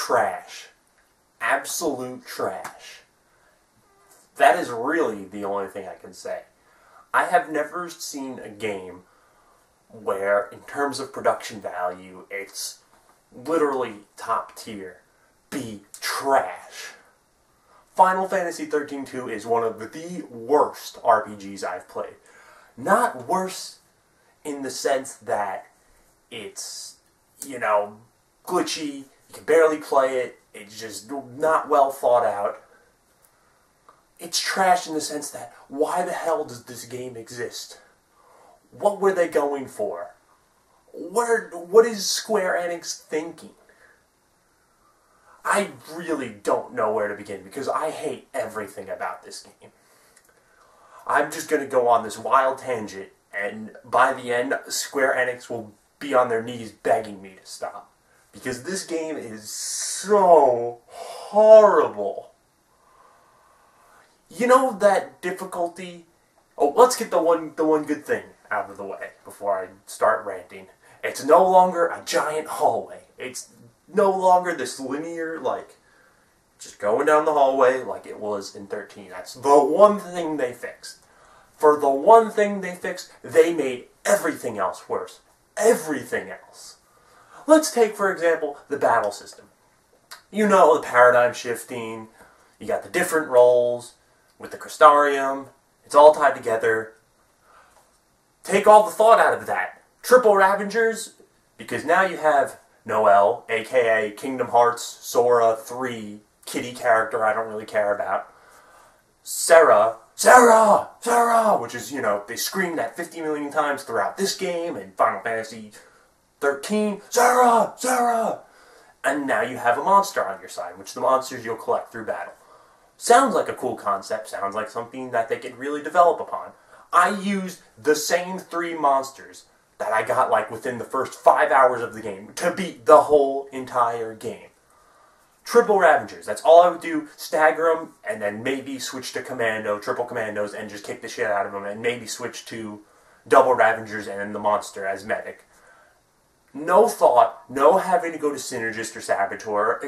trash. Absolute trash. That is really the only thing I can say. I have never seen a game where, in terms of production value, it's literally top tier. Be trash. Final Fantasy XIII-2 is one of the worst RPGs I've played. Not worse in the sense that it's, you know, glitchy, you can barely play it, it's just not well thought out. It's trash in the sense that, why the hell does this game exist? What were they going for? What is Square Enix thinking? I really don't know where to begin because I hate everything about this game. I'm just going to go on this wild tangent, and by the end, Square Enix will be on their knees begging me to stop. Because this game is so horrible. You know that difficulty? Oh, let's get the one good thing out of the way before I start ranting. It's no longer a giant hallway. It's no longer this linear, like, just going down the hallway like it was in 13. That's the one thing they fixed. For the one thing they fixed, they made everything else worse. Everything else. Let's take, for example, the battle system. You know, the paradigm shifting, you got the different roles, with the Crystarium, it's all tied together. Take all the thought out of that. Triple Ravengers, because now you have Noelle, aka Kingdom Hearts Sora 3 kitty character I don't really care about. Sarah, which is, you know, they scream that 50 million times throughout this game and Final Fantasy 13, Sarah! And now you have a monster on your side, which the monsters you'll collect through battle. Sounds like a cool concept, sounds like something that they could really develop upon. I used the same 3 monsters that I got like within the first 5 hours of the game to beat the whole entire game. Triple Ravengers, that's all I would do, stagger them, and then maybe switch to Commando, Triple Commandos, and just kick the shit out of them, and maybe switch to Double Ravengers and the monster as medic. No thought, no having to go to Synergist or Saboteur.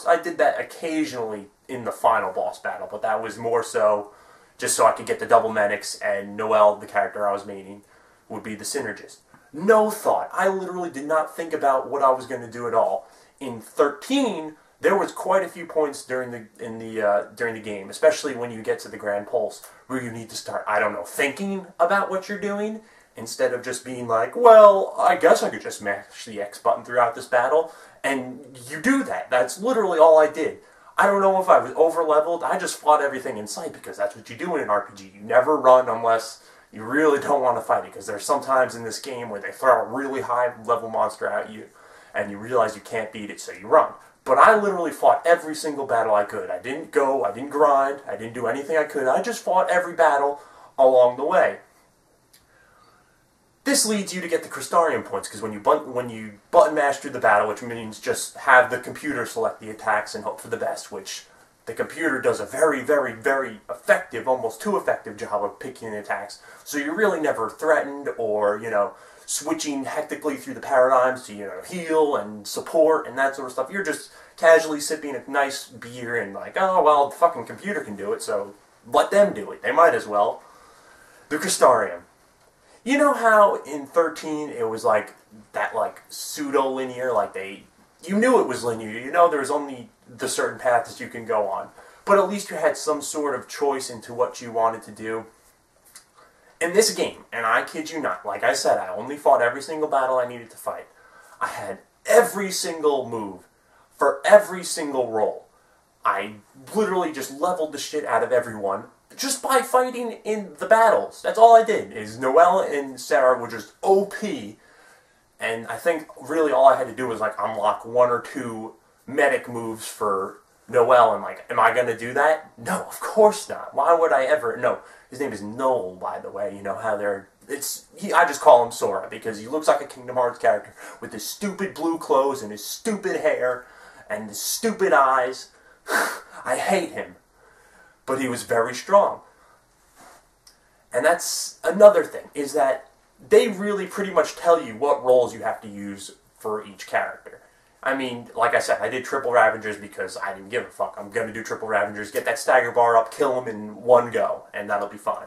I did that occasionally in the final boss battle, but that was more so just so I could get the double medics, and Noelle, the character I was maining, would be the Synergist. No thought. I literally did not think about what I was going to do at all. In 13, there was quite a few points during the game, especially when you get to the Grand Pulse, where you need to start, I don't know, thinking about what you're doing, instead of just being like, well, I guess I could just mash the X button throughout this battle, and you do that. That's literally all I did. I don't know if I was over-leveled, I just fought everything in sight, because that's what you do in an RPG. You never run unless you really don't want to fight it, because there's some times in this game where they throw a really high-level monster at you, and you realize you can't beat it, so you run. But I literally fought every single battle I could. I didn't grind, I didn't do anything I could, I just fought every battle along the way. This leads you to get the Crystarium points, because when you button mash through the battle, which means just have the computer select the attacks and hope for the best, which the computer does a very, very, very effective, almost too effective job of picking the attacks, so you're really never threatened or, you know, switching hectically through the paradigms to, you know, heal and support and that sort of stuff. You're just casually sipping a nice beer and like, oh, well, the fucking computer can do it, so let them do it. They might as well. The Crystarium. You know how in 13 it was like that like pseudo-linear, like you knew it was linear, you know there was only the certain paths you can go on, but at least you had some sort of choice into what you wanted to do. In this game, and I kid you not, like I said, I only fought every single battle I needed to fight. I had every single move for every single role. I literally just leveled the shit out of everyone just by fighting in the battles. That's all I did, is Noelle and Sarah were just OP, and I think really all I had to do was like unlock 1 or 2 medic moves for Noelle, and like, am I going to do that? No, of course not. Why would I ever? No, his name is Noel, by the way. You know how they're, I just call him Sora, because he looks like a Kingdom Hearts character with his stupid blue clothes and his stupid hair and his stupid eyes. I hate him. But he was very strong. And that's another thing, is that they really pretty much tell you what roles you have to use for each character. I mean, like I said, I did triple Ravengers because I didn't give a fuck. I'm going to do triple Ravengers, get that stagger bar up, kill them in one go, and that'll be fine.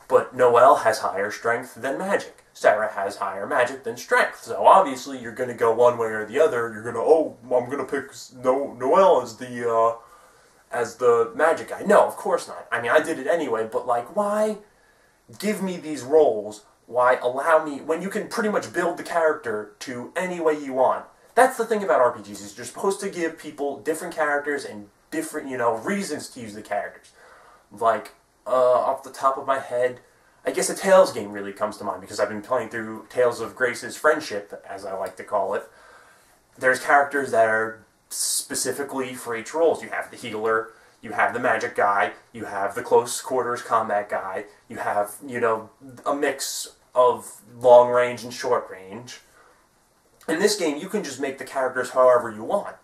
But Noelle has higher strength than magic. Sarah has higher magic than strength. So obviously you're going to go one way or the other. You're going to, oh, I'm going to pick Noelle as the magic guy. No, of course not. I mean, I did it anyway, but like, why give me these roles? Why allow me, when you can pretty much build the character to any way you want? That's the thing about RPGs, is you're supposed to give people different characters and different, reasons to use the characters. Like, off the top of my head, I guess a Tales game really comes to mind, because I've been playing through Tales of Grace's Friendship, as I like to call it. There's characters that are specifically for each roles. You have the healer, you have the magic guy, you have the close quarters combat guy, you have, a mix of long range and short range. In this game, you can just make the characters however you want.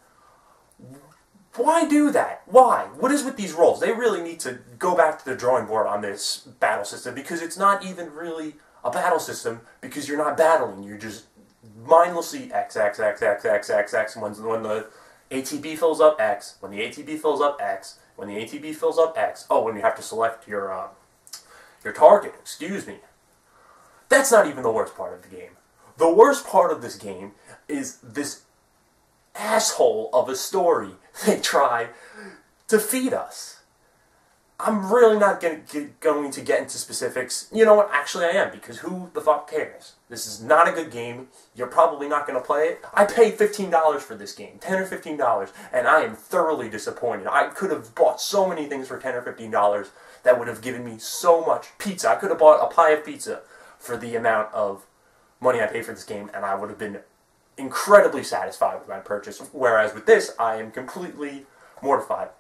Why do that? Why? What is with these roles? They really need to go back to the drawing board on this battle system, because it's not even really a battle system, because you're not battling. You're just mindlessly X, X, X, X, X, X, X. When the ATB fills up, X. When the ATB fills up, X. When the ATB fills up, X. Oh, when you have to select your target, excuse me. That's not even the worst part of the game. The worst part of this game is this asshole of a story they try to feed us. I'm really not going to get into specifics. You know what? Actually, I am, because who the fuck cares? This is not a good game. You're probably not going to play it. I paid $15 for this game, $10 or $15, and I am thoroughly disappointed. I could have bought so many things for $10 or $15 that would have given me so much pizza. I could have bought a pie of pizza for the amount of money I paid for this game, and I would have been incredibly satisfied with my purchase, whereas with this, I am completely mortified.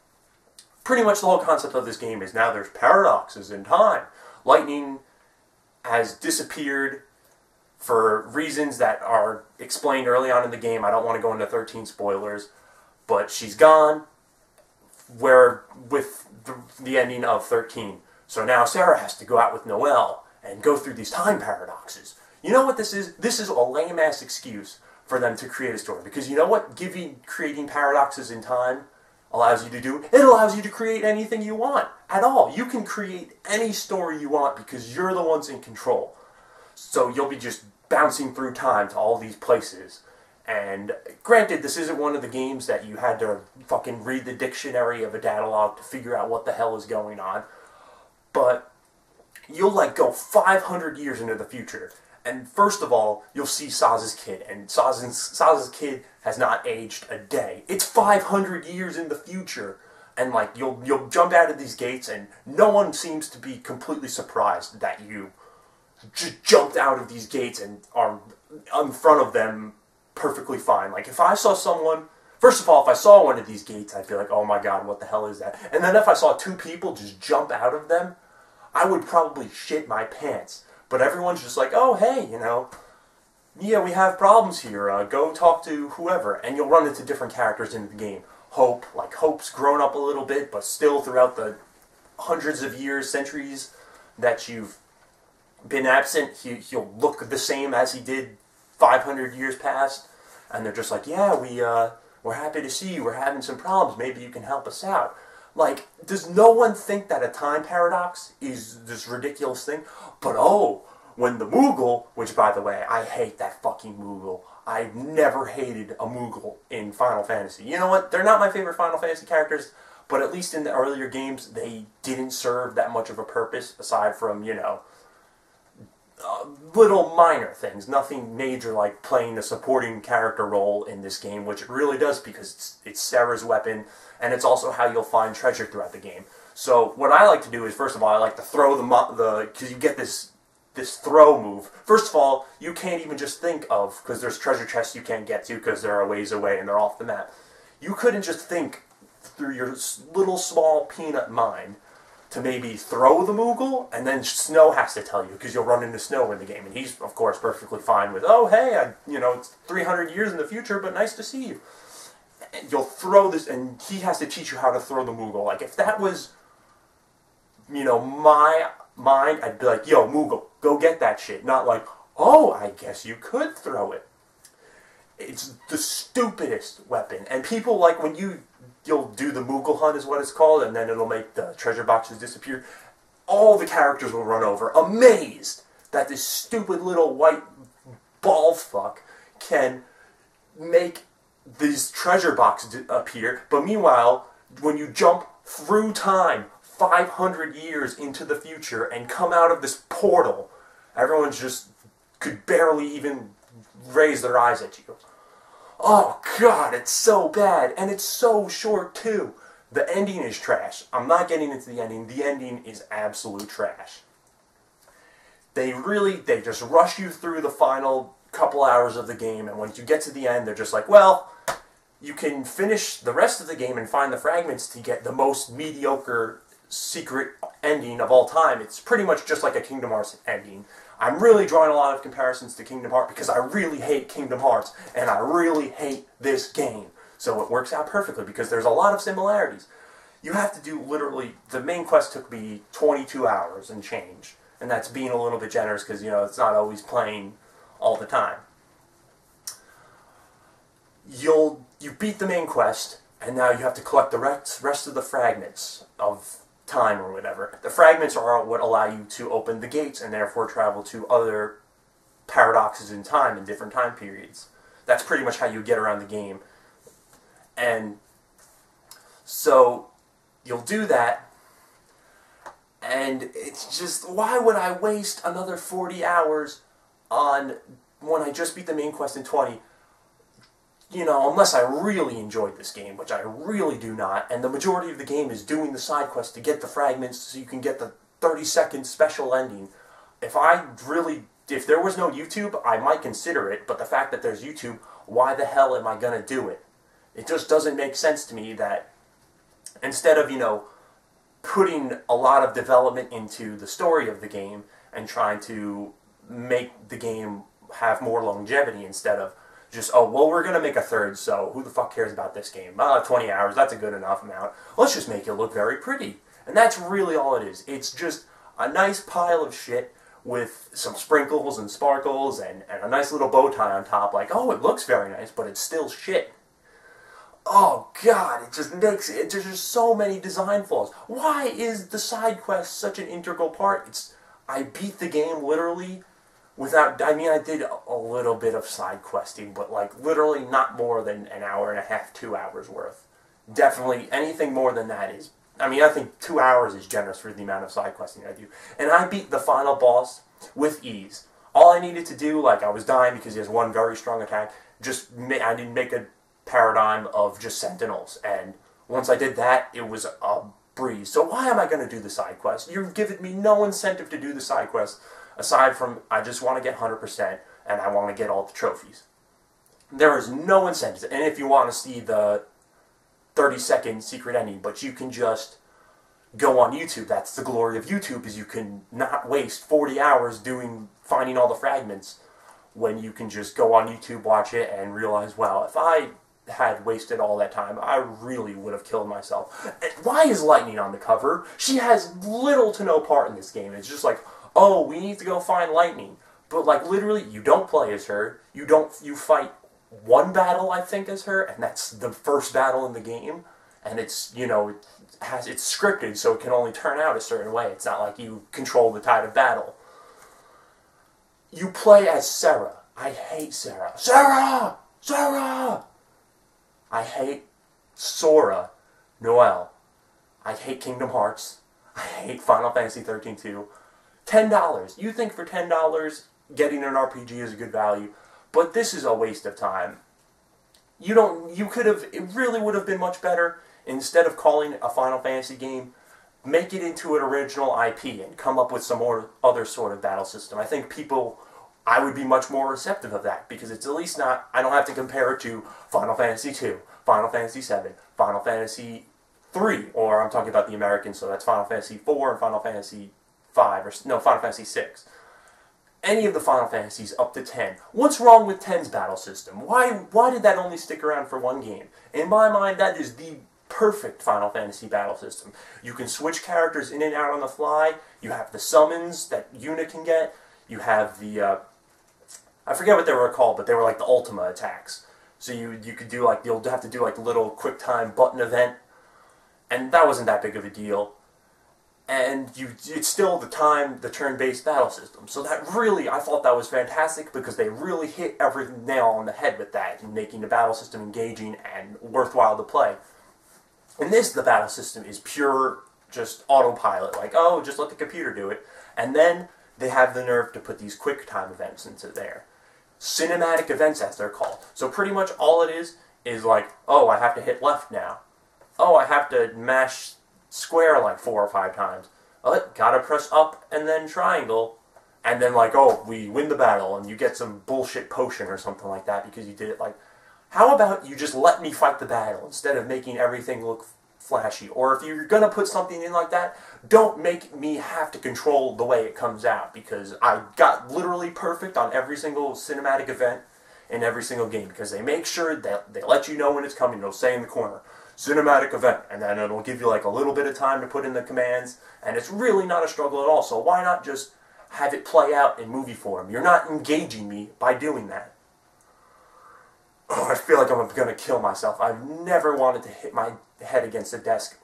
Pretty much the whole concept of this game is now there's paradoxes in time. Lightning has disappeared for reasons that are explained early on in the game. I don't want to go into 13 spoilers, but she's gone, where with the ending of 13. So now Sarah has to go out with Noelle and go through these time paradoxes. You know what this is? This is a lame-ass excuse for them to create a story. Because you know what creating paradoxes in time allows you to do? It allows you to create anything you want at all. You can create any story you want because you're the ones in control. So you'll be just bouncing through time to all these places. And granted, this isn't one of the games that you had to fucking read the dictionary of a dialogue to figure out what the hell is going on. But you'll like go 500 years into the future. And first of all, you'll see Saz's kid, and Saz's kid has not aged a day. It's 500 years in the future, and like you'll jump out of these gates, and no one seems to be completely surprised that you just jumped out of these gates and are in front of them perfectly fine. Like if I saw someone, first of all, if I saw one of these gates, I'd be like, oh my god, what the hell is that? And then if I saw two people just jump out of them, I would probably shit my pants. But everyone's just like, oh, hey, yeah, we have problems here. Go talk to whoever. And you'll run into different characters in the game. Hope, like Hope's grown up a little bit, but still throughout the hundreds of years, centuries that you've been absent, he'll look the same as he did 500 years past. And they're just like, yeah, we're happy to see you. We're having some problems. Maybe you can help us out. Like, does no one think that a time paradox is this ridiculous thing? But oh, when the Moogle, which by the way, I hate that fucking Moogle. I've never hated a Moogle in Final Fantasy. You know what? They're not my favorite Final Fantasy characters, but at least in the earlier games, they didn't serve that much of a purpose, aside from, little minor things. Nothing major like playing a supporting character role in this game, which it really does because it's Sarah's weapon, and it's also how you'll find treasure throughout the game. So what I like to do is, first of all, I like to throw because you get this throw move. First of all, you can't even just think of, because there's treasure chests you can't get to because they're a ways away and they're off the map. You couldn't just think through your little small peanut mind to maybe throw the Moogle, and then Snow has to tell you, because you'll run into Snow in the game, and he's, of course, perfectly fine with, oh, hey, it's 300 years in the future, but nice to see you. And you'll throw this, and he has to teach you how to throw the Moogle. Like, if that was, my mind, I'd be like, yo, Moogle, go get that shit. Not like, oh, I guess you could throw it. It's the stupidest weapon. And people, like, when you'll do the Moogle hunt is what it's called, and then it'll make the treasure boxes disappear. All the characters will run over, amazed that this stupid little white ball fuck can make these treasure boxes appear. But meanwhile, when you jump through time 500 years into the future and come out of this portal, everyone just could barely even raise their eyes at you. Oh god, it's so bad, and it's so short too. The ending is trash. I'm not getting into the ending. The ending is absolute trash. They just rush you through the final couple hours of the game, and once you get to the end, they're just like, well, you can finish the rest of the game and find the fragments to get the most mediocre secret ending of all time. It's pretty much just like a Kingdom Hearts ending. I'm really drawing a lot of comparisons to Kingdom Hearts because I really hate Kingdom Hearts, and I really hate this game. So it works out perfectly because there's a lot of similarities. You have to do literally, the main quest took me 22 hours and change. And that's being a little bit generous because, you know, it's not always playing all the time. You beat the main quest, and now you have to collect the rest of the fragments of time or whatever. The fragments are what allow you to open the gates and therefore travel to other paradoxes in time in different time periods. That's pretty much how you get around the game. And so you'll do that, and it's just, why would I waste another 40 hours on when I just beat the main quest in 20? You know, unless I really enjoyed this game, which I really do not, and the majority of the game is doing the side quest to get the fragments so you can get the 30-second special ending. If there was no YouTube, I might consider it, but the fact that there's YouTube, why the hell am I going to do it? It just doesn't make sense to me that instead of, you know, putting a lot of development into the story of the game and trying to make the game have more longevity instead of just, oh, well, we're going to make a third, so who the fuck cares about this game? 20 hours, that's a good enough amount. Let's just make it look very pretty. And that's really all it is. It's just a nice pile of shit with some sprinkles and sparkles and a nice little bow tie on top. Like, oh, it looks very nice, but it's still shit. Oh, God, it just makes it, there's just so many design flaws. Why is the side quest such an integral part? I beat the game literally without, I mean, I did a little bit of side questing, but like literally not more than an hour and a half, 2 hours worth. Definitely anything more than that is, I mean, I think 2 hours is generous for the amount of side questing I do. And I beat the final boss with ease. All I needed to do, like I was dying because he has one very strong attack, I didn't make a paradigm of just sentinels, and once I did that, it was a breeze. So why am I going to do the side quest? You've given me no incentive to do the side quest, aside from I just want to get 100% and I want to get all the trophies. There is no incentive, and if you want to see the 30-second secret ending, but you can just go on YouTube. That's the glory of YouTube, is you can not waste 40 hours finding all the fragments when you can just go on YouTube, watch it, and realize, wow, if I had wasted all that time, I really would have killed myself. And why is Lightning on the cover? She has little to no part in this game. It's just like, oh, we need to go find Lightning. But like literally, you don't play as her. You fight one battle, I think, as her, and that's the first battle in the game. And it's, you know, it's scripted, so it can only turn out a certain way. It's not like you control the tide of battle. You play as Sarah. I hate Sarah. Sarah! Sarah! I hate Sora, Noelle. I hate Kingdom Hearts. I hate Final Fantasy XIII-2. $10. You think for $10 getting an RPG is a good value, but this is a waste of time. It really would have been much better, instead of calling a Final Fantasy game, make it into an original IP and come up with some more other sort of battle system. I would be much more receptive of that, because it's at least not, I don't have to compare it to Final Fantasy II, Final Fantasy VII, Final Fantasy III, or I'm talking about the Americans, so that's Final Fantasy IV and Final Fantasy Final Fantasy VI. Any of the Final Fantasies up to 10. What's wrong with 10's battle system? Why did that only stick around for one game? In my mind, that is the perfect Final Fantasy battle system. You can switch characters in and out on the fly. You have the summons that Yuna can get. You have the, I forget what they were called, but they were like the Ultima attacks. So you could do like, you'll have to do like a little quick time button event, and that wasn't that big of a deal. And it's still the turn-based battle system. So that really, I thought that was fantastic because they really hit every nail on the head with that, and making the battle system engaging and worthwhile to play. In this, the battle system is pure, just autopilot, like, oh, just let the computer do it. And then they have the nerve to put these quick time events into there. Cinematic events, as they're called. So pretty much all it is like, oh, I have to hit left now. Oh, I have to mash square like 4 or 5 times. Oh, gotta press up and then triangle. And then like, oh, we win the battle and you get some bullshit potion or something like that because you did it like, how about you just let me fight the battle instead of making everything look flashy? Or if you're gonna put something in like that, don't make me have to control the way it comes out, because I got literally perfect on every single cinematic event in every single game, because they make sure that they let you know when it's coming. It'll say in the corner, cinematic event, and then it'll give you like a little bit of time to put in the commands, and it's really not a struggle at all. So why not just have it play out in movie form? You're not engaging me by doing that. Oh, I feel like I'm going to kill myself. I've never wanted to hit my head against a desk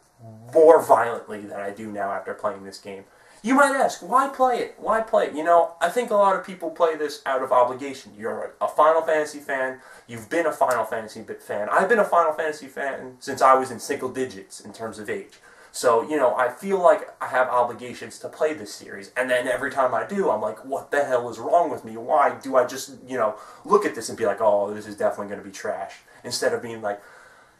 more violently than I do now after playing this game. You might ask, why play it? Why play it? You know, I think a lot of people play this out of obligation. You're a Final Fantasy fan. You've been a Final Fantasy fan. I've been a Final Fantasy fan since I was in single digits in terms of age. So, you know, I feel like I have obligations to play this series. And then every time I do, I'm like, what the hell is wrong with me? Why do I just, you know, look at this and be like, oh, this is definitely going to be trash. Instead of being like,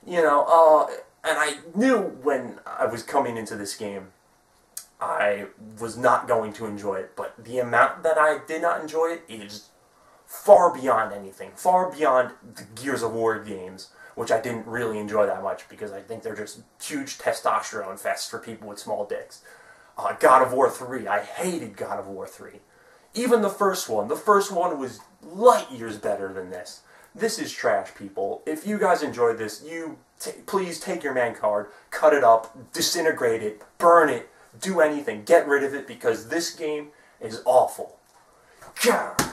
you know, and I knew when I was coming into this game, I was not going to enjoy it. But the amount that I did not enjoy it is far beyond anything. Far beyond the Gears of War games, which I didn't really enjoy that much because I think they're just huge testosterone fests for people with small dicks. God of War 3, I hated God of War 3. Even the first one was light years better than this. This is trash, people. If you guys enjoyed this, please take your man card, cut it up, disintegrate it, burn it, do anything, get rid of it, because this game is awful. God.